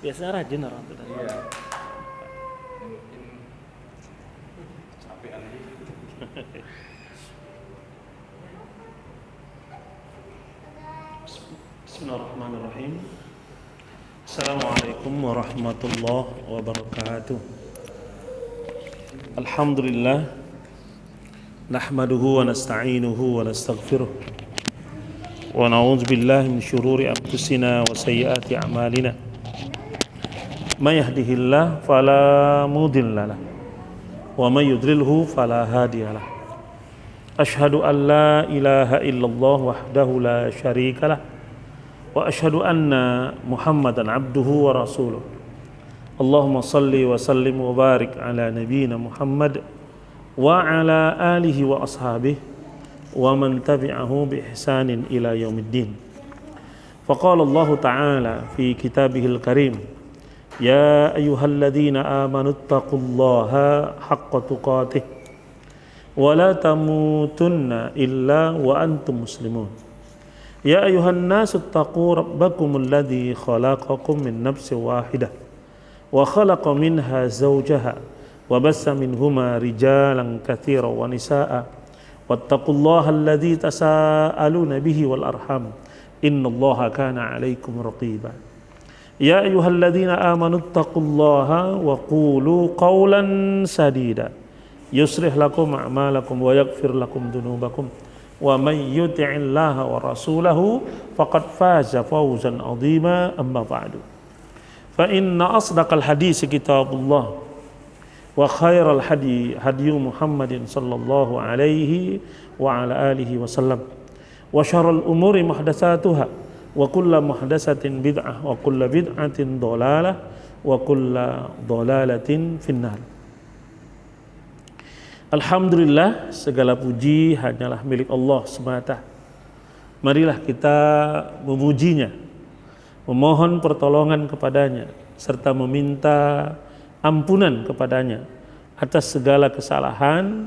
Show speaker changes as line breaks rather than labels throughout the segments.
Biasanya rajin orang itu.
Iya. Mungkin capek aja.
Bismillahirrahmanirrahim. Assalamualaikum warahmatullahi wabarakatuh. Alhamdulillah. Nahmaduhu wa nasta'inuhu wa nastaghfiruh. Wa na'udzu billahi min syururi anfusina wa sayyiati a'malina. May yahdihillahu fala mudilla lahu wa may yudlilhu fala hadiya lahu. Asyhadu an la ilaha illallah wahdahu la syarika lah wa asyhadu anna Muhammadan abduhu wa rasuluh. Allahumma salli wa sallim wa barik ala nabiyyina Muhammad wa ala alihi wa ashabihi wa man tabi'ahu bi ihsanin ila yaumiddin. Faqala Allah ta'ala fi kitabihil karim, ya ayyuhalladzina amanu taqullaha haqqa tuqatih wa la tamutunna illa wa antum muslimun. Ya ayuhan nasu taqu rabbakumul ladzi khalaqakum min nafsin wahidah wa khalaqa minha zawjaha wa bassa minhuma rijalan katsiran wa nisaa'a wattaqullaha alladzi tasaaluna bihi wal arham innallaha kana 'alaikum raqiba. Ya ayyuhalladzina amanu taqullaha wa qulu qawlan sadida yuslih lakum a'malakum wa yaghfir lakum dhunubakum wa may yuti'illaha wa rasulahu faqad faza fawzan 'azima. Amma ba'du, fa inna asdaqal hadits kitabullah wa khairal hadi hadyu Muhammadin sallallahu alaihi wa ala alihi wasallam wa syarrul umuri muhdatsatuha wa kullu muhdatsatin bid'ah wa kullu bid'atin dhalalah wa kullu dhalalatin finnar. Alhamdulillah, segala puji hanyalah milik Allah semata. Marilah kita memujinya, memohon pertolongan kepadanya, serta meminta ampunan kepadanya atas segala kesalahan,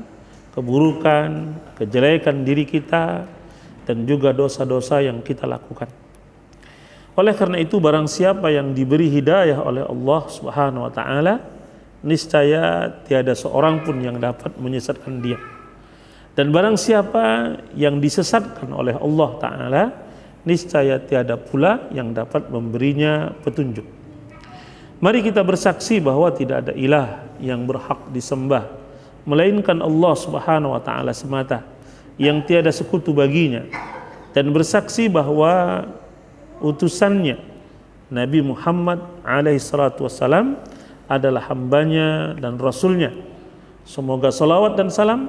keburukan, kejelekan diri kita, dan juga dosa-dosa yang kita lakukan. Oleh karena itu, barang siapa yang diberi hidayah oleh Allah Subhanahu wa taala, niscaya tiada seorang pun yang dapat menyesatkan dia. Dan barang siapa yang disesatkan oleh Allah taala, niscaya tiada pula yang dapat memberinya petunjuk. Mari kita bersaksi bahwa tidak ada ilah yang berhak disembah melainkan Allah Subhanahu wa taala semata, yang tiada sekutu baginya, dan bersaksi bahwa utusannya Nabi Muhammad alaihi salatu wassalam adalah hambanya dan rasulnya. Semoga salawat dan salam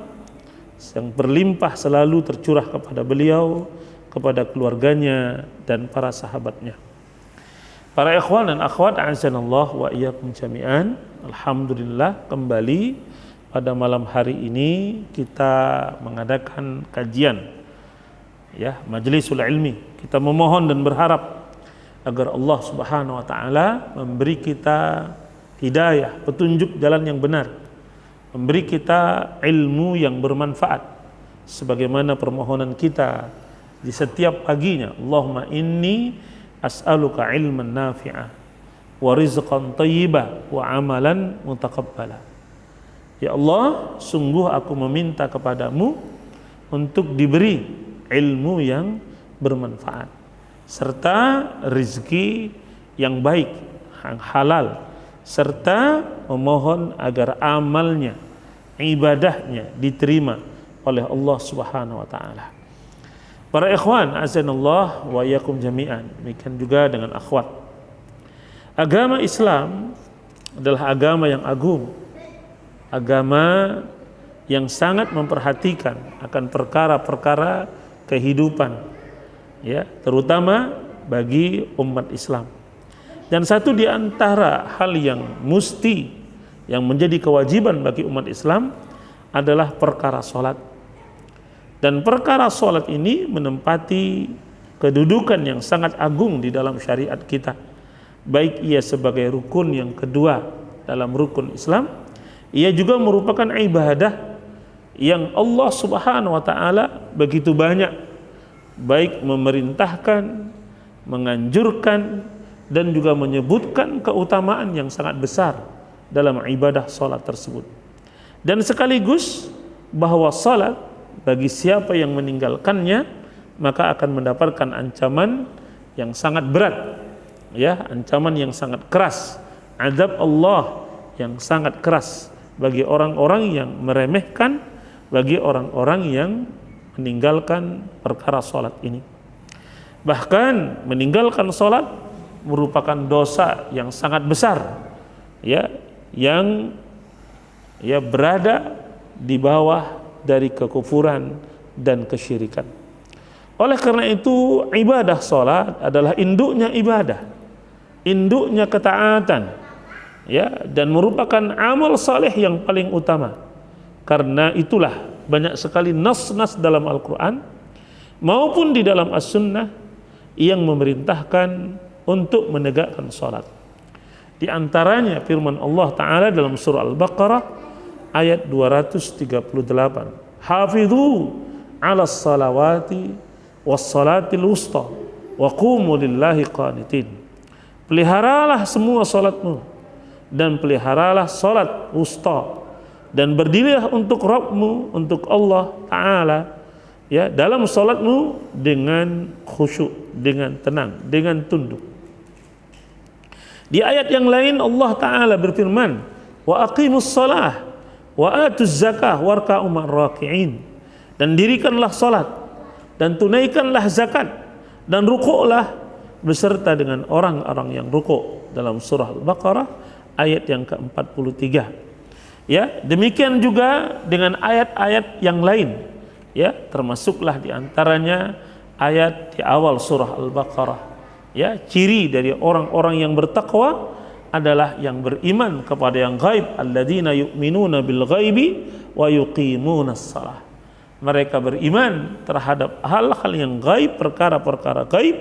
yang berlimpah selalu tercurah kepada beliau, kepada keluarganya dan para sahabatnya. Para ikhwan dan akhwat a'azzanallah wa iyyakum jami'an. Alhamdulillah, kembali pada malam hari ini kita mengadakan kajian, ya, majlisul ilmi. Kita memohon dan berharap agar Allah Subhanahu wa taala memberi kita hidayah, petunjuk jalan yang benar, memberi kita ilmu yang bermanfaat, sebagaimana permohonan kita di setiap paginya. Allahumma inni as'aluka ilman nafi'ah wa rizqan thayyibah wa amalan mutaqabbala. Ya Allah, sungguh aku meminta kepadamu untuk diberi ilmu yang bermanfaat serta rezeki yang baik, yang halal, serta memohon agar amalnya, ibadahnya diterima oleh Allah Subhanahu wa taala. Para ikhwan azanallah wa iyyakum jami'an, demikian juga dengan akhwat. Agama Islam adalah agama yang agung, agama yang sangat memperhatikan akan perkara-perkara kehidupan, ya, terutama bagi umat Islam. Dan satu di antara hal yang mesti, yang menjadi kewajiban bagi umat Islam adalah perkara sholat. Dan perkara sholat ini menempati kedudukan yang sangat agung di dalam syariat kita. Baik ia sebagai rukun yang kedua dalam rukun Islam, ia juga merupakan ibadah yang Allah Subhanahu wa taala begitu banyak baik memerintahkan, menganjurkan, dan juga menyebutkan keutamaan yang sangat besar dalam ibadah salat tersebut. Dan sekaligus bahwa salat bagi siapa yang meninggalkannya maka akan mendapatkan ancaman yang sangat berat, ya, ancaman yang sangat keras, azab Allah yang sangat keras bagi orang-orang yang meremehkan, bagi orang-orang yang meninggalkan perkara salat ini. Bahkan meninggalkan salat merupakan dosa yang sangat besar, ya, yang berada di bawah dari kekufuran dan kesyirikan. Oleh karena itu ibadah salat adalah induknya ibadah, induknya ketaatan, ya, dan merupakan amal saleh yang paling utama. Karena itulah banyak sekali nas-nas dalam Al-Quran maupun di dalam As-Sunnah yang memerintahkan untuk menegakkan salat. Di antaranya firman Allah Ta'ala dalam surah Al-Baqarah ayat 238, hafidhu ala salawati wassalatil wusta wa qumu lillahi qanitin. Peliharalah semua salatmu dan peliharalah salat wusta, dan berdirilah untuk Rabbmu, untuk Allah Ta'ala, ya, dalam salatmu dengan khusyuk, dengan tenang, dengan tunduk. Di ayat yang lain Allah Ta'ala berfirman, wa aqimus salah wa atuz zakah warka'u ma'ar raki'in, dan dirikanlah salat dan tunaikanlah zakat dan rukuklah beserta dengan orang-orang yang rukuk, dalam surah Al-Baqarah ayat yang ke-43. Ya, demikian juga dengan ayat-ayat yang lain, ya, termasuklah diantaranya ayat di awal surah Al-Baqarah, ya, ciri dari orang-orang yang bertakwa adalah yang beriman kepada yang gaib, alladzina yu'minuna bil ghaibi wa yuqimunas shalah. Mereka beriman terhadap hal-hal yang gaib, perkara-perkara gaib,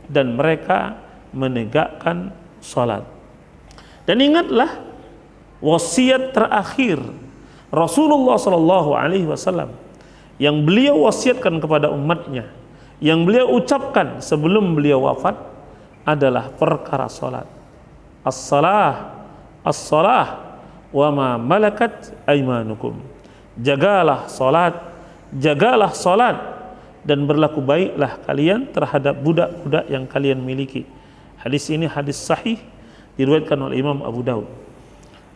dan mereka menegakkan salat. Dan ingatlah wasiat terakhir Rasulullah SAW yang beliau wasiatkan kepada umatnya, yang beliau ucapkan sebelum beliau wafat adalah perkara salat. As-salah, as-salah wa ma malakat aymanukum. Jagalah salat, jagalah salat, dan berlaku baiklah kalian terhadap budak-budak yang kalian miliki. Hadis ini hadis sahih diriwayatkan oleh Imam Abu Daud.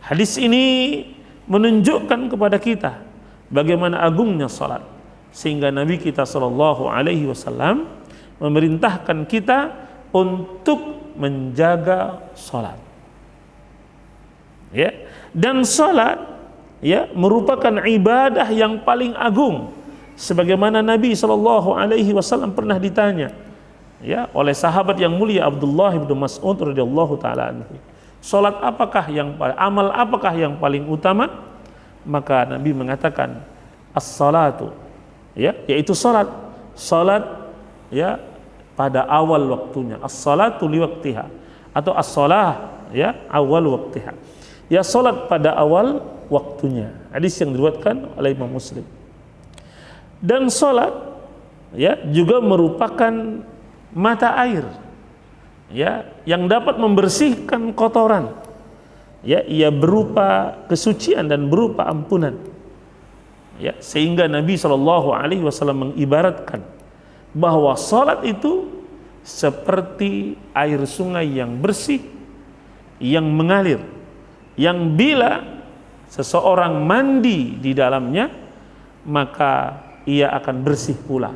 Hadis ini menunjukkan kepada kita bagaimana agungnya salat, sehingga Nabi kita SAW memerintahkan kita untuk menjaga salat. Ya, dan salat, ya, merupakan ibadah yang paling agung, sebagaimana Nabi SAW pernah ditanya, ya, oleh sahabat yang mulia Abdullah bin Mas'ud radhiyallahu taala anhu, salat apakah yang amal apakah yang paling utama? Maka Nabi mengatakan as-salatu, ya, yaitu salat, ya, pada awal waktunya, as-salatu li waqtiha, atau as-salah, ya, awal waktiha, ya, salat pada awal waktunya. Hadis yang diriwayatkan oleh Imam Muslim. Dan salat, ya, juga merupakan mata air, ya, yang dapat membersihkan kotoran, ya, ia berupa kesucian dan berupa ampunan, ya, sehingga Nabi SAW mengibaratkan bahwa salat itu seperti air sungai yang bersih, yang mengalir, yang bila seseorang mandi di dalamnya maka ia akan bersih pula.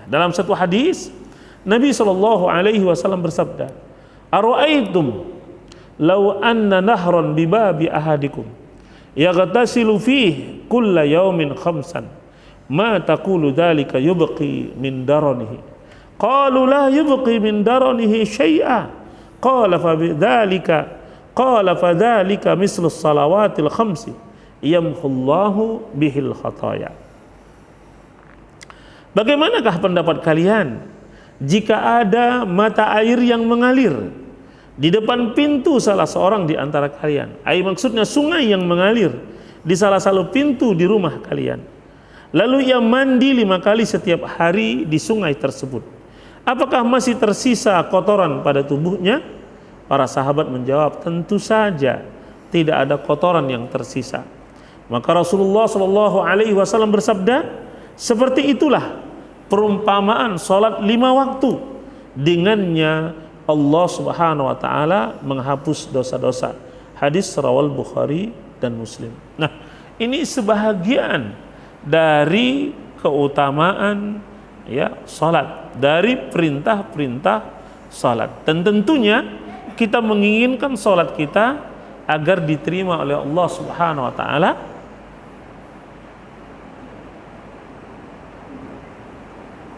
Dalam satu hadis Nabi SAW bersabda, "Ara'aitum law anna nahran bi babi ahadikum yaghtasilu fihi kulla yawmin khamsan ma taqulu dhalika yubqi min daranihi." Qalu la yubqi min daranihi syai'a. Qala fadzalika mislu salawatil khamsi yamhullahu bihil khataya. Bagaimanakah pendapat kalian jika ada mata air yang mengalir di depan pintu salah seorang di antara kalian? Maksudnya sungai yang mengalir di salah satu pintu di rumah kalian. Lalu ia mandi 5 kali setiap hari di sungai tersebut. apakah masih tersisa kotoran pada tubuhnya? Para sahabat menjawab, tentu saja tidak ada kotoran yang tersisa. Maka Rasulullah SAW bersabda, seperti itulah perumpamaan salat 5 waktu, dengannya Allah Subhanahu wa taala menghapus dosa-dosa. Hadis rawal Bukhari dan Muslim. Nah, ini sebahagian dari keutamaan ya salat, dari perintah-perintah salat. Dan tentunya kita menginginkan salat kita agar diterima oleh Allah Subhanahu wa taala.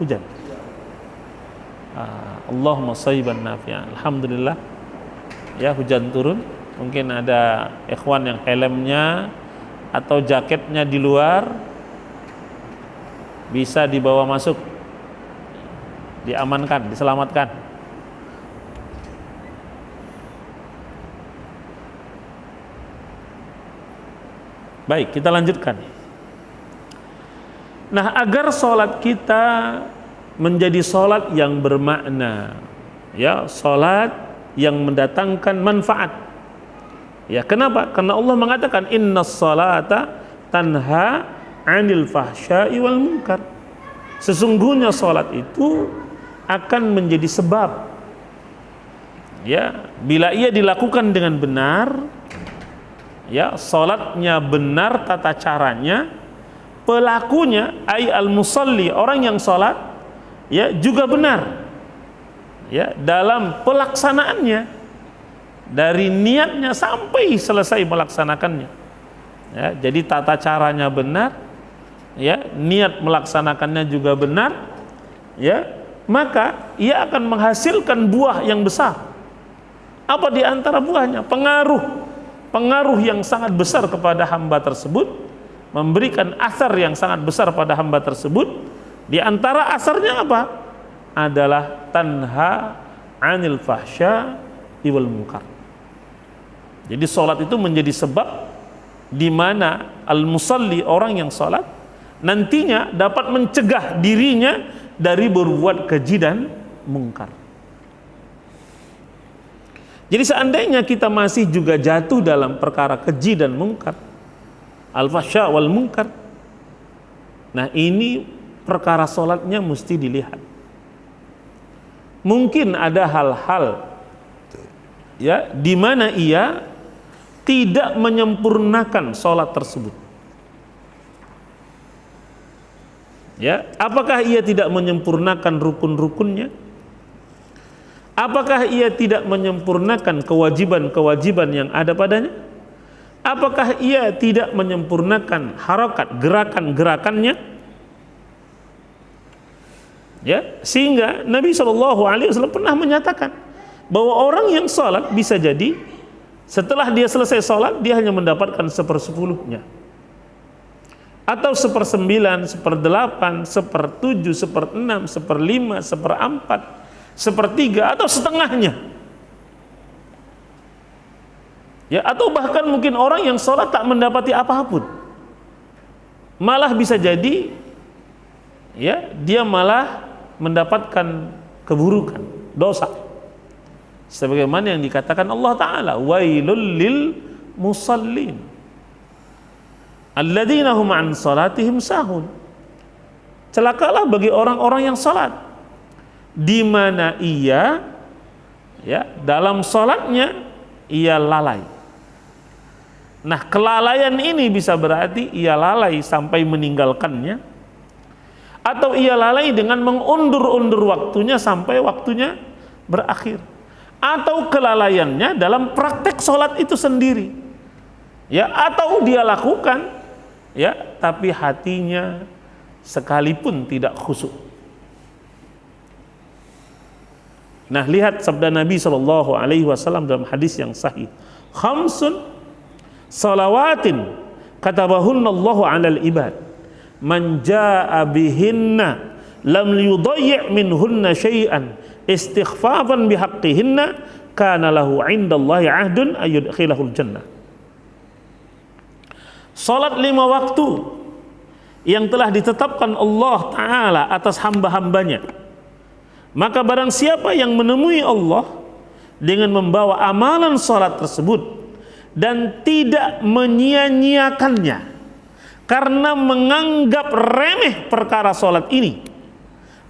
Hujan. Allahumma shayyiban nafi'an. Alhamdulillah. Ya, hujan turun. Mungkin ada ikhwan yang helmnya atau jaketnya di luar, bisa dibawa masuk, diamankan, diselamatkan. Baik, kita lanjutkan. Nah, agar sholat kita menjadi sholat yang bermakna, ya, sholat yang mendatangkan manfaat. Ya, kenapa? Karena Allah mengatakan innas sholata tanha 'anil fahsya'i wal munkar. Sesungguhnya sholat itu akan menjadi sebab, ya, bila ia dilakukan dengan benar, ya, sholatnya benar tata caranya, pelakunya ay al-musalli, orang yang sholat, ya, juga benar, ya, dalam pelaksanaannya, dari niatnya sampai selesai melaksanakannya. Ya, jadi tata caranya benar, ya, niat melaksanakannya juga benar, ya, maka ia akan menghasilkan buah yang besar. Apa di antara buahnya? Pengaruh yang sangat besar kepada hamba tersebut, memberikan asar yang sangat besar pada hamba tersebut. Di antara asarnya apa? Adalah tanha 'anil fahsya wal munkar. Jadi sholat itu menjadi sebab di mana al-musalli, orang yang sholat, nantinya dapat mencegah dirinya dari berbuat keji dan mungkar. Jadi seandainya kita masih juga jatuh dalam perkara keji dan mungkar, al-fahsya wal munkar, nah ini perkara sholatnya mesti dilihat. Mungkin ada hal-hal, ya, di mana ia tidak menyempurnakan sholat tersebut. Ya, apakah ia tidak menyempurnakan rukun-rukunnya? Apakah ia tidak menyempurnakan kewajiban-kewajiban yang ada padanya? Apakah ia tidak menyempurnakan harakat, gerakan-gerakannya? Ya, sehingga Nabi SAW pernah menyatakan bahwa orang yang sholat bisa jadi setelah dia selesai sholat dia hanya mendapatkan 1/10-nya, atau 1/9, 1/8, 1/7, 1/6, 1/5, 1/4, 1/3, atau setengahnya. Ya, atau bahkan mungkin orang yang sholat tak mendapati apapun, malah bisa jadi, ya, dia malah mendapatkan keburukan, dosa. Sebagaimana yang dikatakan Allah Ta'ala, wailul lil musallin alladzina hum an salatihim sahun. Celakalah bagi orang-orang yang salat, di mana ia, ya, dalam salatnya ia lalai. Nah, kelalaian ini bisa berarti ia lalai sampai meninggalkannya, atau ia lalai dengan mengundur-undur waktunya sampai waktunya berakhir, atau kelalaiannya dalam praktek sholat itu sendiri, ya, atau dia lakukan, ya, tapi hatinya sekalipun tidak khusyuk. Nah, lihat sabda Nabi SAW dalam hadis yang sahih, khamsun salawatin katabahunallahu 'alal ibad man jaa'a bihinna lam yudayyi' minhunna syai'an istighfafan bihaqqihinna kana lahu 'indallahi 'ahdun ayyudkhilahul jannah. Salat 5 waktu yang telah ditetapkan Allah Ta'ala atas hamba-hambanya, Maka barang siapa yang menemui Allah dengan membawa amalan salat tersebut dan tidak menyia-nyiakannya karena menganggap remeh perkara salat ini,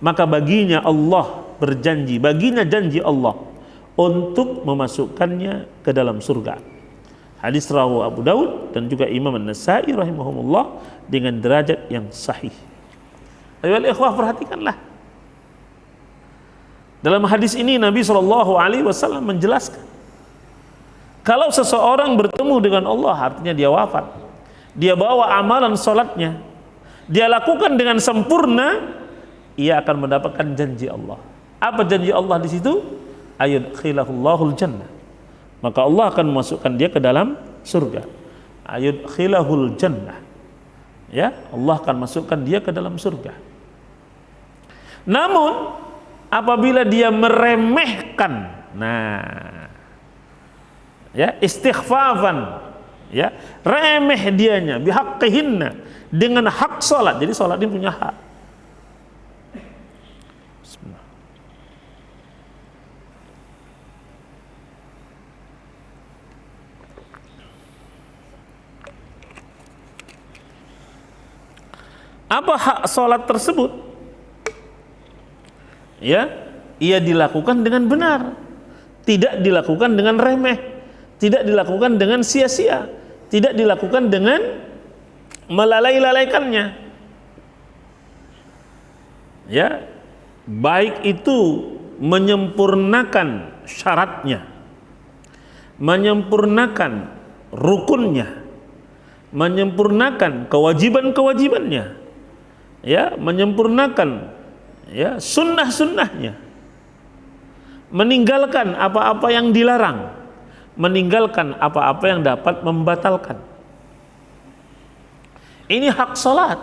maka baginya Allah berjanji, baginya janji Allah untuk memasukkannya ke dalam surga. Hadis rawahu Abu Daud dan juga Imam An-Nasa'i rahimahumullah dengan derajat yang sahih. Ayo ikhwah, perhatikanlah. Dalam hadis ini Nabi SAW menjelaskan, kalau seseorang bertemu dengan Allah, artinya dia wafat, dia bawa amalan salatnya, dia lakukan dengan sempurna, ia akan mendapatkan janji Allah. Apa janji Allah di situ? Ayudkhilahullahul jannah. Maka Allah akan memasukkan dia ke dalam surga. Ayudkhilahul jannah. Ya, Allah akan masukkan dia ke dalam surga. Namun apabila dia meremehkan, ya, istighfafan, ya, remeh dianya bihaqqihinna, dengan hak salat. Jadi salat ini punya hak. Bismillah. Apa hak salat tersebut? Ya, ia dilakukan dengan benar, tidak dilakukan dengan remeh, tidak dilakukan dengan sia-sia, tidak dilakukan dengan melalai-lalaikannya. Ya, baik itu menyempurnakan syaratnya, menyempurnakan rukunnya, menyempurnakan kewajiban-kewajibannya, ya, menyempurnakan, ya, sunnah-sunnahnya, meninggalkan apa-apa yang dilarang, meninggalkan apa-apa yang dapat membatalkan. Ini hak salat.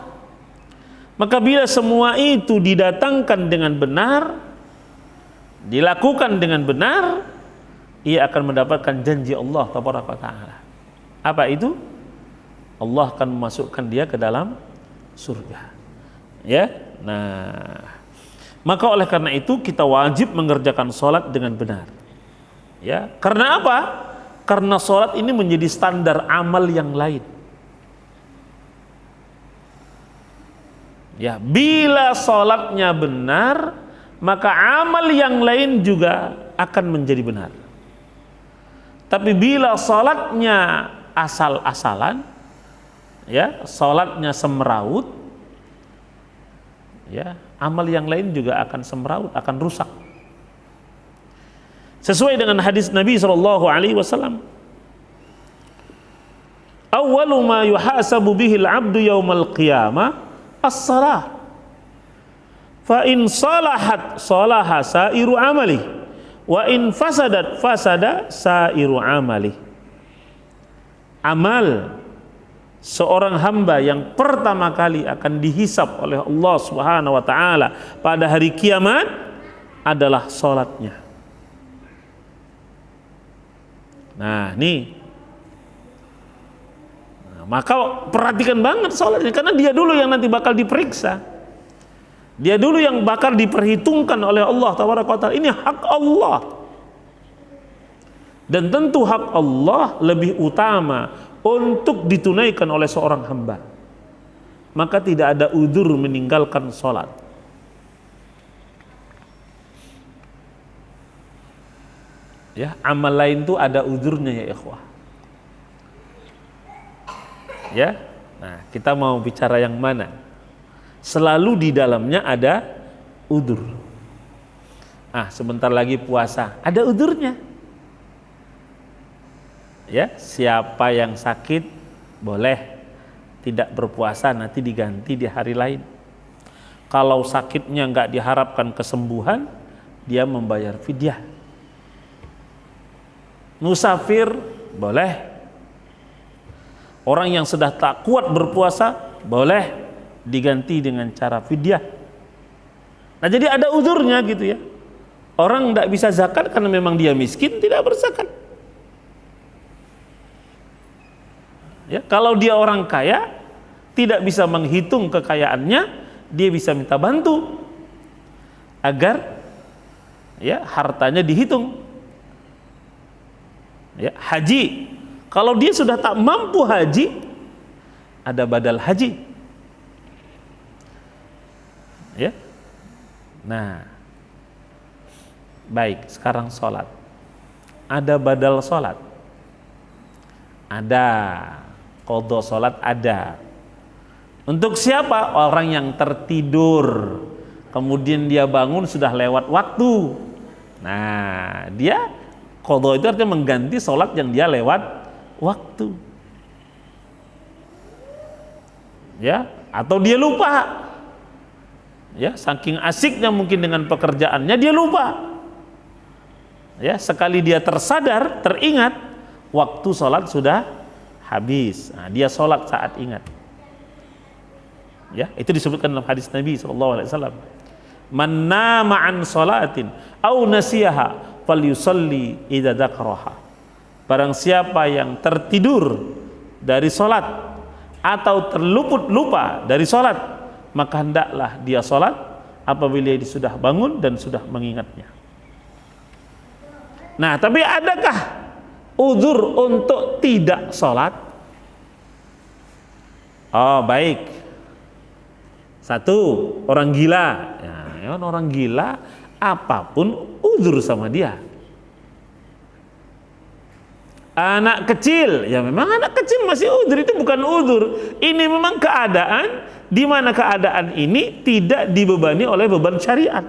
Maka bila semua itu didatangkan dengan benar, dilakukan dengan benar, ia akan mendapatkan janji Allah Taala. Apa itu? Allah akan memasukkan dia ke dalam surga. Ya, nah, maka oleh karena itu kita wajib mengerjakan sholat dengan benar. Ya, karena apa? Karena sholat ini menjadi standar amal yang lain. Ya, bila sholatnya benar, maka amal yang lain juga akan menjadi benar. Tapi bila sholatnya asal-asalan, ya, sholatnya semeraut, ya, amal yang lain juga akan semeraut, akan rusak. Sesuai dengan hadis Nabi SAW, awwalu ma yuhasabu bihil abdu yaumal qiyamah as-salah, fa in salahat salaha sairu amali, wa in fasadat fasada sairu amali. Amal seorang hamba yang pertama kali akan dihisab oleh Allah Subhanahu wa taala pada hari kiamat adalah salatnya. Nah, nih. Maka perhatikan banget salatnya, karena dia dulu yang nanti bakal diperiksa. Dia dulu yang bakal diperhitungkan oleh Allah Taala. Ini hak Allah. Dan tentu hak Allah lebih utama untuk ditunaikan oleh seorang hamba. Maka tidak ada udzur meninggalkan sholat. Ya, amal lain tuh ada udzurnya ya ikhwah. Ya, nah kita mau bicara yang mana? Selalu di dalamnya ada udzur. Sebentar lagi puasa, ada udzurnya. Ya, siapa yang sakit boleh tidak berpuasa, nanti diganti di hari lain. Kalau sakitnya nggak diharapkan kesembuhan, dia membayar fidyah. Musafir boleh. Orang yang sudah tak kuat berpuasa boleh diganti dengan cara fidyah. Nah, jadi ada uzurnya gitu ya. Orang nggak bisa zakat karena memang dia miskin, tidak berzakat. Ya, kalau dia orang kaya, tidak bisa menghitung kekayaannya, dia bisa minta bantu agar ya hartanya dihitung. Ya, haji, kalau dia sudah tak mampu haji, ada badal haji. Ya. Nah, baik, sekarang sholat. Ada badal sholat, ada qadha sholat, ada. Untuk siapa? Orang yang tertidur, kemudian dia bangun sudah lewat waktu. Nah, dia qadha itu artinya mengganti sholat yang dia lewat waktu. Ya, atau dia lupa. Ya, saking asiknya mungkin dengan pekerjaannya dia lupa. Ya, sekali dia tersadar, teringat, waktu sholat sudah habis. Nah, dia sholat saat ingat. Ya, itu disebutkan dalam hadis Nabi SAW. Man nama an sholatin au nasiyaha falyusalli idza dzakaraha. Barang siapa yang tertidur dari sholat atau terluput lupa dari sholat, maka hendaklah dia sholat apabila dia sudah bangun dan sudah mengingatnya. Nah, tapi adakah uzur untuk tidak sholat? Oh, baik. Satu, orang gila. Ya, orang gila apapun uzur sama dia. Anak kecil, ya memang anak kecil masih uzur, itu bukan uzur. Ini memang keadaan di mana keadaan ini tidak dibebani oleh beban syariat.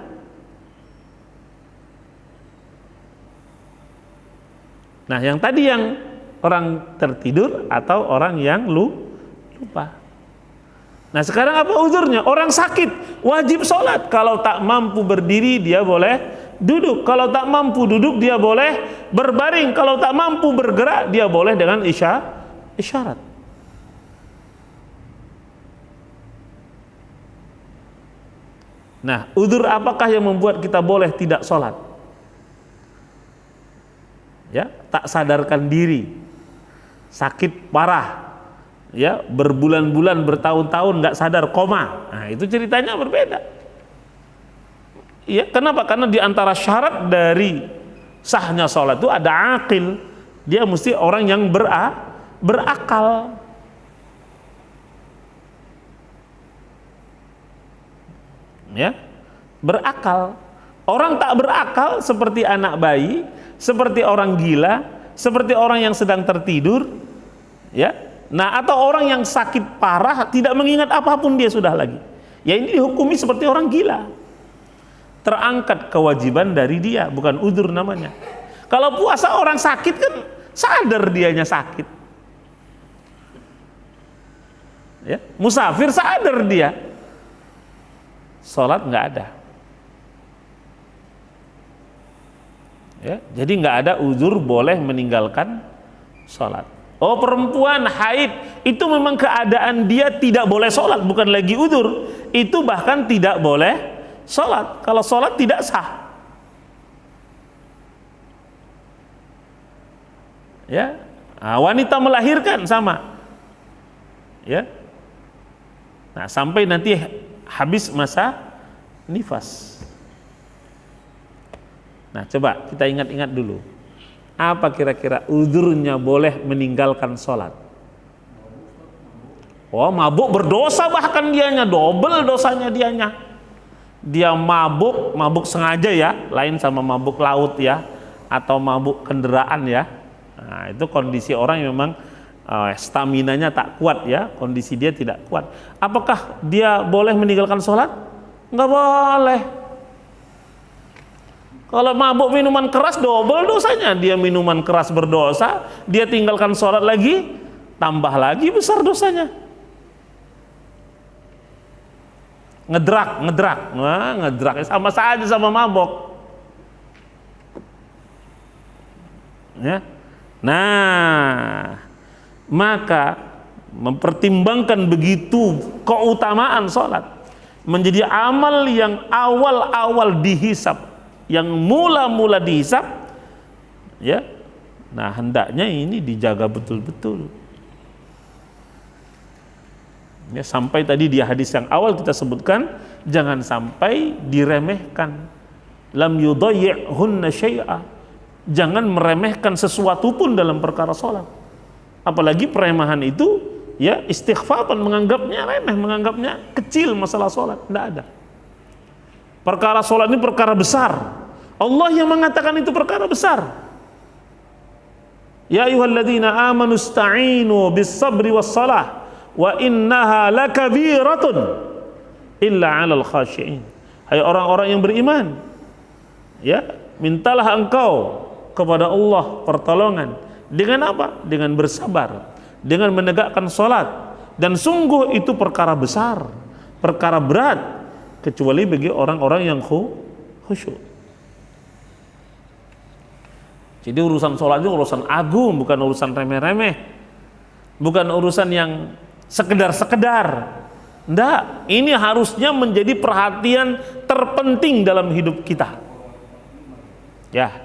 Nah, yang tadi yang orang tertidur atau orang yang lupa. Nah, sekarang apa uzurnya? Orang sakit wajib sholat. Kalau tak mampu berdiri dia boleh duduk. Kalau tak mampu duduk dia boleh berbaring. Kalau tak mampu bergerak dia boleh dengan isyarat. Nah, uzur apakah yang membuat kita boleh tidak sholat? Ya, tak sadarkan diri, sakit parah, ya, berbulan-bulan, bertahun-tahun nggak sadar, koma. Nah, itu ceritanya berbeda. Ya, kenapa? Karena di antara syarat dari sahnya sholat itu ada akil. Dia mesti orang yang berakal. Ya, berakal. Orang tak berakal seperti anak bayi, seperti orang gila, seperti orang yang sedang tertidur, ya. Nah, atau orang yang sakit parah tidak mengingat apapun dia sudah lagi. Ya, ini dihukumi seperti orang gila. Terangkat kewajiban dari dia, bukan uzur namanya. Kalau puasa orang sakit kan sadar dianya sakit. Ya, musafir sadar dia. Salat nggak ada. Ya, jadi nggak ada uzur boleh meninggalkan sholat. Oh, perempuan haid itu memang keadaan dia tidak boleh sholat, bukan lagi uzur. Itu bahkan tidak boleh sholat. Kalau sholat tidak sah. Ya, nah, wanita melahirkan sama. Ya, nah sampai nanti habis masa nifas. Nah, coba kita ingat-ingat dulu. Apa kira-kira uzurnya boleh meninggalkan sholat? Oh, mabuk berdosa, bahkan dianya double dosanya dianya. Dia mabuk sengaja ya, lain sama mabuk laut ya, atau mabuk kendaraan ya. Nah, itu kondisi orang yang memang staminanya tak kuat ya, kondisi dia tidak kuat. Apakah dia boleh meninggalkan sholat? Nggak boleh. Kalau mabuk minuman keras double dosanya. Dia minuman keras berdosa, dia tinggalkan sholat lagi, tambah lagi besar dosanya. Ngedrak, nah, ngedrak sama saja sama mabuk. Ya. Nah, maka mempertimbangkan begitu keutamaan sholat menjadi amal yang awal-awal dihisab, yang mula-mula dihisab, ya. Nah, hendaknya ini dijaga betul-betul. Ya, sampai tadi di hadis yang awal kita sebutkan, jangan sampai diremehkan. lam yudayyi'hunna syai'a. Jangan meremehkan sesuatu pun dalam perkara salat. Apalagi peremahan itu ya istighfafan, menganggapnya remeh, menganggapnya kecil masalah salat. Tidak ada. Perkara salat ini perkara besar. Allah yang mengatakan itu perkara besar. Ya ayyuhalladzina amanu ista'inu bis-sabri was-salah wa innaha lakabiratun illa 'alal khashi'in. Hai orang-orang yang beriman, ya, mintalah engkau kepada Allah pertolongan dengan apa? Dengan bersabar, dengan menegakkan salat, dan sungguh itu perkara besar, perkara berat, kecuali bagi orang-orang yang khusyuk. Jadi urusan sholat itu urusan agung, bukan urusan remeh-remeh, bukan urusan yang sekedar-sekedar. Enggak, ini harusnya menjadi perhatian terpenting dalam hidup kita. Ya,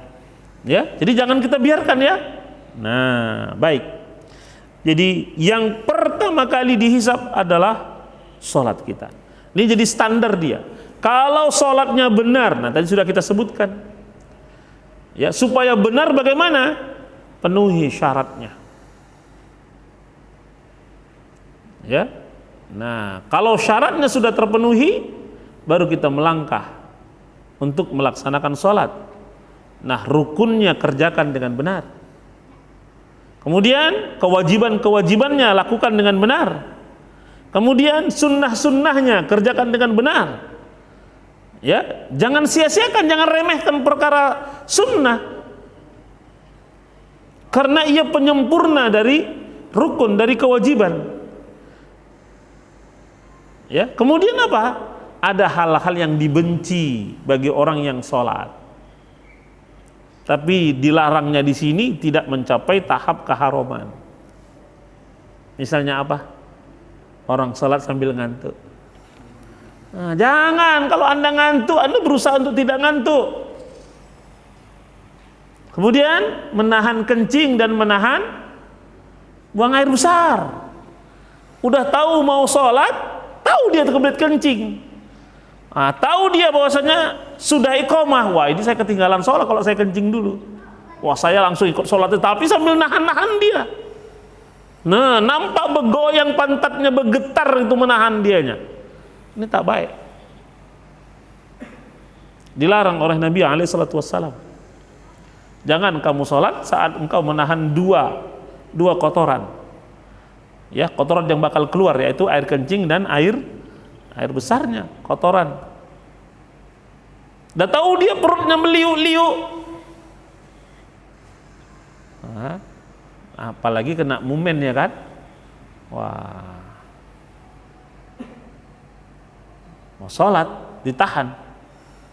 jadi jangan kita biarkan ya. Nah, baik. Jadi yang pertama kali dihisab adalah sholat kita. Ini jadi standar dia. Kalau sholatnya benar, nah tadi sudah kita sebutkan. Ya, supaya benar bagaimana? Penuhi syaratnya. Ya. Nah, kalau syaratnya sudah terpenuhi, baru kita melangkah untuk melaksanakan sholat. Nah, rukunnya kerjakan dengan benar. Kemudian kewajiban-kewajibannya lakukan dengan benar. Kemudian sunnah-sunnahnya kerjakan dengan benar. Ya, jangan sia-siakan, jangan remehkan perkara sunnah, karena ia penyempurna dari rukun, dari kewajiban. Ya, kemudian apa? Ada hal-hal yang dibenci bagi orang yang sholat, tapi dilarangnya di sini tidak mencapai tahap keharuman. Misalnya apa? Orang sholat sambil ngantuk. Nah, jangan, kalau Anda ngantuk, Anda berusaha untuk tidak ngantuk. Kemudian menahan kencing dan menahan buang air besar. Udah tahu mau sholat, tahu dia kebelet kencing. Nah, tahu dia bahwasanya sudah iqamah. Wah, ini saya ketinggalan sholat kalau saya kencing dulu. Wah, saya langsung ikut sholat, tapi sambil nahan-nahan dia. Nah, nampak bergoyang pantatnya, bergetar itu menahan dianya. Ini tak baik. Dilarang oleh Nabi SAW. Jangan kamu sholat saat engkau menahan dua kotoran. Ya, kotoran yang bakal keluar, yaitu air kencing dan air besarnya, kotoran. Udah tahu dia perutnya meliuk-liuk. Nah, apalagi kena mumen ya kan. Wah, mau sholat ditahan,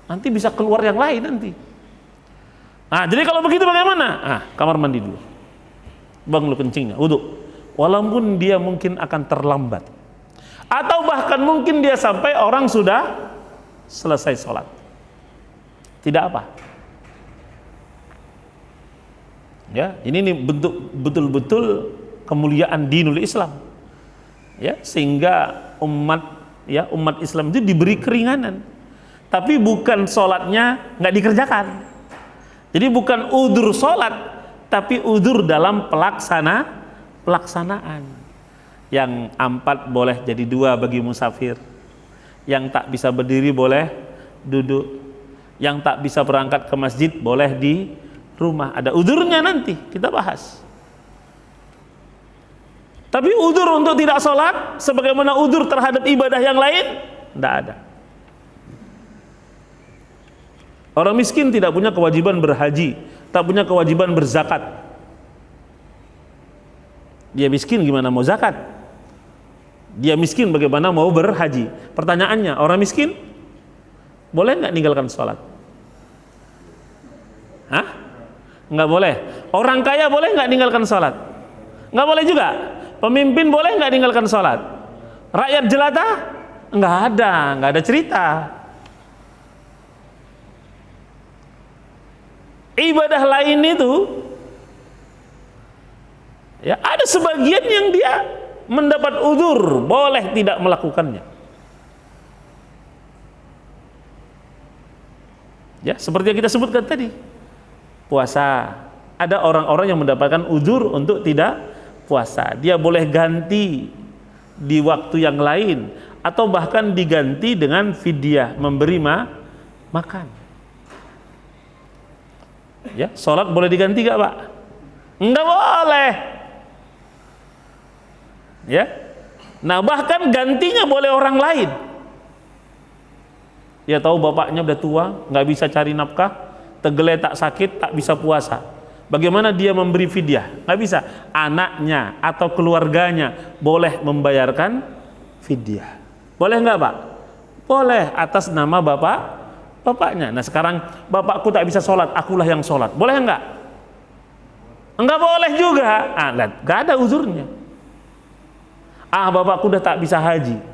nanti bisa keluar yang lain nanti. Nah, jadi kalau begitu bagaimana? Kamar mandi dulu, bang lu kencingnya, wudu. Walaupun dia mungkin akan terlambat, atau bahkan mungkin dia sampai orang sudah selesai sholat, tidak apa. Ya, ini bentuk betul-betul kemuliaan dinul Islam. Ya, sehingga umat Islam itu diberi keringanan, tapi bukan sholatnya nggak dikerjakan. Jadi bukan udzur sholat, tapi udzur dalam pelaksanaan. Yang 4 boleh jadi 2 bagi musafir, yang tak bisa berdiri boleh duduk, yang tak bisa berangkat ke masjid boleh di rumah. Ada udzurnya, nanti kita bahas. Tapi udzur untuk tidak sholat sebagaimana udzur terhadap ibadah yang lain tidak ada. Orang miskin tidak punya kewajiban berhaji, tak punya kewajiban berzakat. Dia miskin gimana mau zakat? Dia miskin bagaimana mau berhaji? Pertanyaannya, orang miskin boleh nggak ninggalkan sholat? Hah? Nggak boleh. Orang kaya boleh nggak ninggalkan sholat? Nggak boleh juga. Pemimpin boleh nggak ninggalkan sholat? Rakyat jelata? Nggak ada cerita. Ibadah lain itu, ya ada sebagian yang dia mendapat udzur, boleh tidak melakukannya. Ya, seperti yang kita sebutkan tadi. Puasa. Ada orang-orang yang mendapatkan uzur untuk tidak puasa. Dia boleh ganti di waktu yang lain atau bahkan diganti dengan fidyah, memberi makan. Ya, sholat boleh diganti gak Pak? Enggak boleh. Ya. Nah, bahkan gantinya boleh orang lain. Ya tahu bapaknya udah tua, nggak bisa cari nafkah, tergeletak sakit, tak bisa puasa. Bagaimana dia memberi fidyah? Nggak bisa. Anaknya atau keluarganya boleh membayarkan fidyah. Boleh nggak Pak? Boleh, atas nama bapaknya. Nah sekarang bapakku tak bisa sholat, akulah yang sholat. Boleh nggak? Enggak boleh juga. Nggak ada uzurnya. Bapakku udah tak bisa haji.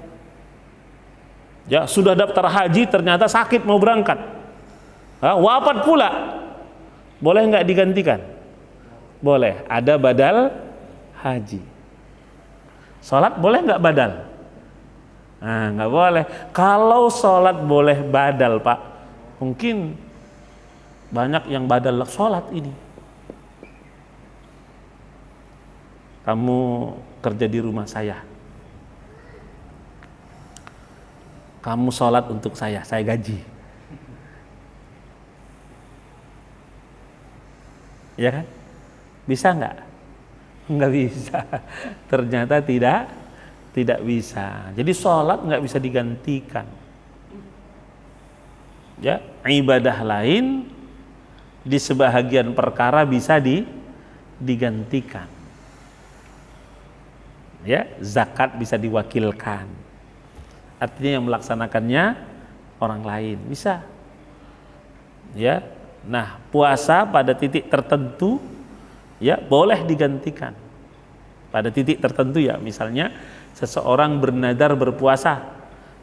Ya, sudah daftar haji ternyata sakit mau berangkat. Wafat pula. Boleh nggak digantikan? Boleh, ada badal haji. Sholat boleh nggak badal? Nggak boleh. Kalau sholat boleh badal Pak, mungkin banyak yang badal sholat ini. Kamu kerja di rumah saya, kamu sholat untuk saya gaji. Ya kan? Bisa nggak? Nggak bisa. Ternyata tidak bisa. Jadi sholat nggak bisa digantikan. Ya, ibadah lain di sebahagian perkara bisa digantikan. Ya, zakat bisa diwakilkan. Artinya yang melaksanakannya orang lain bisa. Ya. Nah, puasa pada titik tertentu ya boleh digantikan. Pada titik tertentu ya, misalnya seseorang bernadar berpuasa,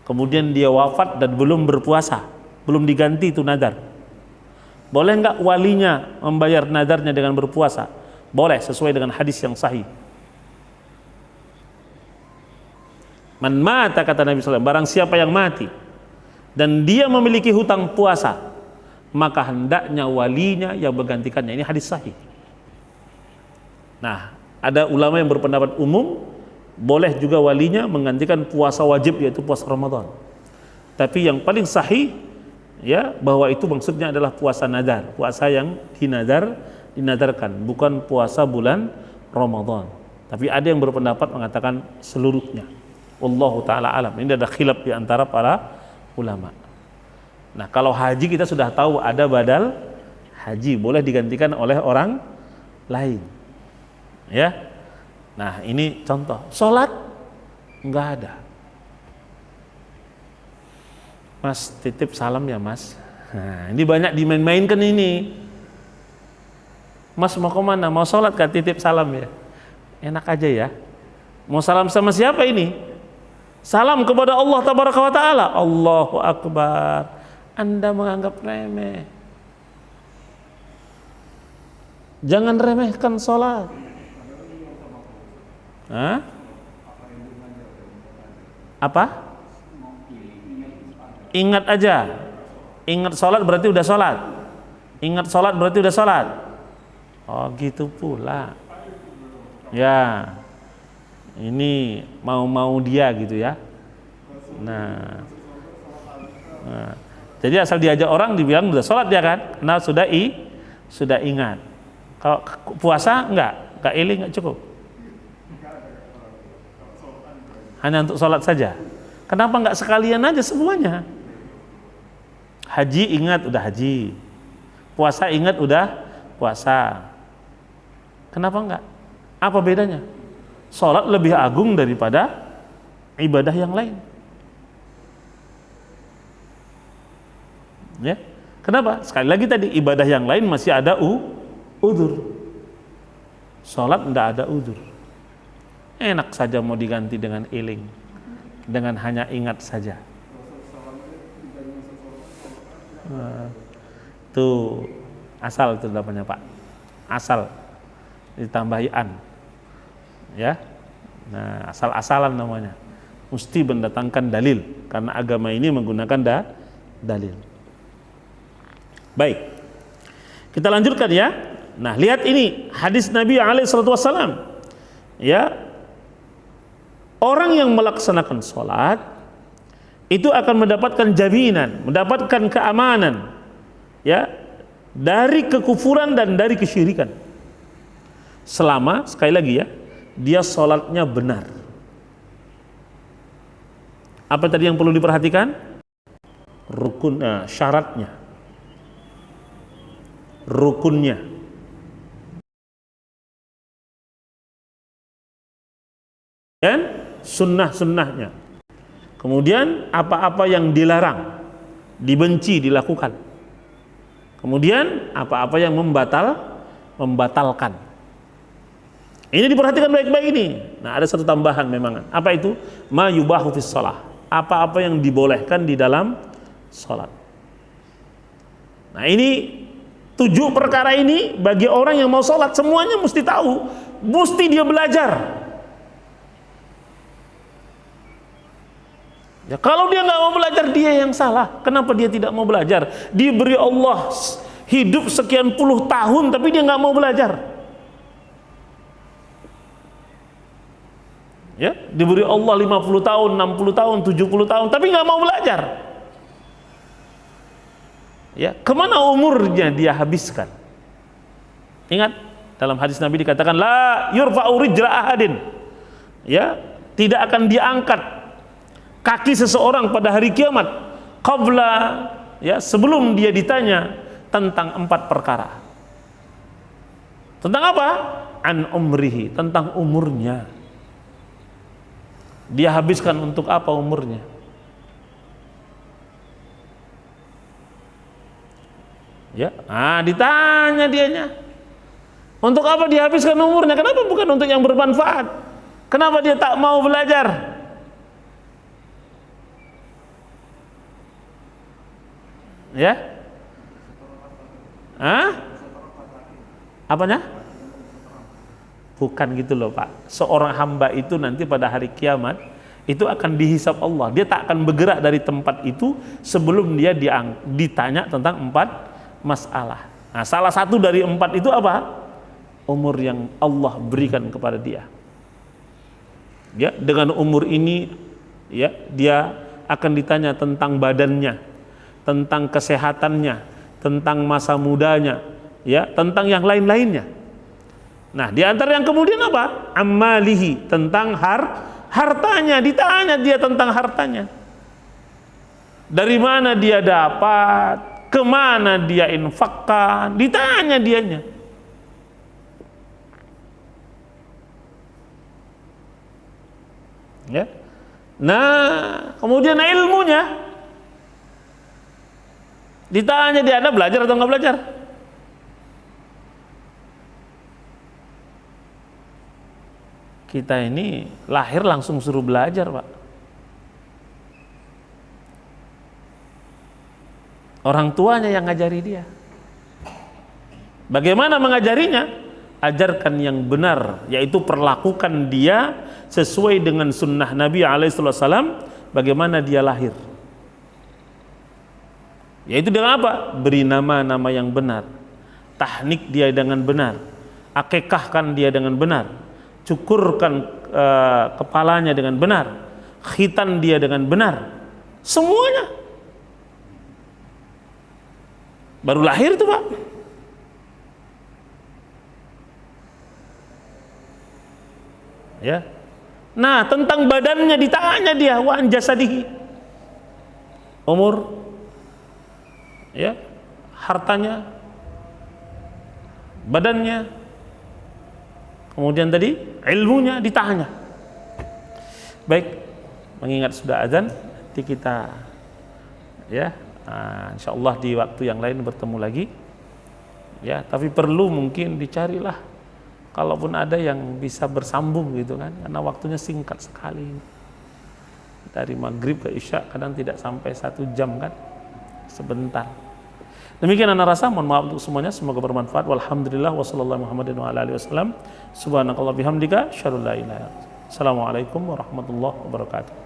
kemudian dia wafat dan belum berpuasa, belum diganti itu nadar. Boleh nggak walinya membayar nadarnya dengan berpuasa? Boleh, sesuai dengan hadis yang sahih. Man mata, kata Nabi SAW, barang siapa yang mati dan dia memiliki hutang puasa, maka hendaknya walinya yang menggantikannya. Ini hadis sahih. Nah, ada ulama yang berpendapat umum boleh juga walinya menggantikan puasa wajib, yaitu puasa Ramadan. Tapi yang paling sahih ya bahwa itu maksudnya adalah puasa nadar, puasa yang dinadarkan, bukan puasa bulan Ramadan. Tapi ada yang berpendapat mengatakan seluruhnya. Wallahu ta'ala alam. Ini ada khilaf di antara para ulama. Nah, kalau haji kita sudah tahu ada badal haji, boleh digantikan oleh orang lain. Ya. Nah, ini contoh. Sholat enggak ada. Mas, titip salam ya Mas. Nah, ini banyak dimain-mainkan ini. Mas mau kemana? Mau sholat kan titip salam ya? Enak aja ya. Mau salam sama siapa ini? Salam kepada Allah Tabaraka wa Ta'ala. Allahu Akbar. Anda menganggap remeh. Jangan remehkan sholat. Apa? Ingat aja. Ingat sholat berarti udah sholat. Ingat sholat berarti udah sholat. Oh gitu pula. Ya. Ini mau dia gitu ya. Nah. Jadi asal diajak orang dibilang udah sholat dia kan, karena sudah ingat. Kalau puasa enggak iling, enggak cukup. Hanya untuk sholat saja. Kenapa enggak sekalian aja semuanya? Haji ingat udah haji, puasa ingat udah puasa. Kenapa enggak? Apa bedanya? Sholat lebih agung daripada ibadah yang lain. Ya, kenapa? Sekali lagi tadi ibadah yang lain masih ada udzur. Sholat tidak ada udzur. Enak saja mau diganti dengan iling, dengan hanya ingat saja. Tuh asal itu namanya Pak. Asal ditambahi an. Ya. Nah, asal-asalan namanya. Mesti mendatangkan dalil karena agama ini menggunakan dalil. Baik, kita lanjutkan ya. Nah, lihat ini hadis Nabi SAW. Ya, orang yang melaksanakan sholat itu akan mendapatkan jaminan, mendapatkan keamanan, ya, dari kekufuran dan dari kesyirikan. Selama, sekali lagi ya, dia sholatnya benar. Apa tadi yang perlu diperhatikan? Rukun, syaratnya, rukunnya. Dan sunnah-sunnahnya. Kemudian apa-apa yang dilarang, dibenci, dilakukan. Kemudian apa-apa yang membatalkan. Ini diperhatikan baik-baik ini. Nah, ada satu tambahan memang. Apa itu? Ma yubahu fis shalah. Apa-apa yang dibolehkan di dalam salat. Nah, ini 7 perkara ini bagi orang yang mau salat semuanya mesti tahu, mesti dia belajar. Ya, kalau dia nggak mau belajar, dia yang salah. Kenapa dia tidak mau belajar? Diberi Allah hidup sekian puluh tahun, tapi dia nggak mau belajar. Ya, diberi Allah 50 tahun, 60 tahun, 70 tahun, tapi nggak mau belajar. Ya, kemana umurnya dia habiskan? Ingat, dalam hadis Nabi dikatakan, la yurfa'u rijla ahadin. Ya, tidak akan diangkat kaki seseorang pada hari kiamat qabla, ya, sebelum dia ditanya tentang 4 perkara. Tentang apa? An umrihi, tentang umurnya. Dia habiskan untuk apa umurnya? Ya, ditanya dianya. Untuk apa dia habiskan umurnya? Kenapa bukan untuk yang bermanfaat? Kenapa dia tak mau belajar? Ya, apanya? Bukan gitu loh Pak. Seorang hamba itu nanti pada hari kiamat itu akan dihisab Allah. Dia tak akan bergerak dari tempat itu sebelum dia ditanya tentang 4 masalah. Nah, salah satu dari 4 itu apa? Umur yang Allah berikan kepada dia. Ya, dengan umur ini, ya, dia akan ditanya tentang badannya, tentang kesehatannya, tentang masa mudanya, ya, tentang yang lain-lainnya. Nah, di antara yang kemudian apa? Amalihi, tentang hartanya, ditanya dia tentang hartanya. Dari mana dia dapat, kemana dia infakkan, ditanya dianya. Ya. Nah, kemudian ilmunya, ditanya dia, Anda belajar atau nggak belajar? Kita ini lahir langsung suruh belajar, Pak. Orang tuanya yang ngajari dia. Bagaimana mengajarinya? Ajarkan yang benar, yaitu perlakukan dia sesuai dengan sunnah Nabi SAW. Bagaimana dia lahir? Yaitu dengan apa? Beri nama-nama yang benar, tahnik dia dengan benar, akikahkan dia dengan benar, cukurkan kepalanya dengan benar, khitan dia dengan benar, semuanya. Baru lahir itu Pak. Ya. Nah, tentang badannya ditanya dia, wa an jasadihi, umur, ya, hartanya, badannya, kemudian tadi ilmunya ditanya. Baik, mengingat sudah azan, nanti kita, ya, insyaallah di waktu yang lain bertemu lagi. Ya, tapi perlu mungkin dicarilah, kalaupun ada yang bisa bersambung gitu kan, karena waktunya singkat sekali. Dari maghrib ke isya kadang tidak sampai 1 jam kan, sebentar. Demikian ana rasa, mohon maaf untuk semuanya, semoga bermanfaat. Walhamdulillah wassallallahu Muhammadin wa ala alihi wasallam. Subhanakallah bihamdika asyhadu an la ilaha illa anta. Assalamualaikum warahmatullahi wabarakatuh.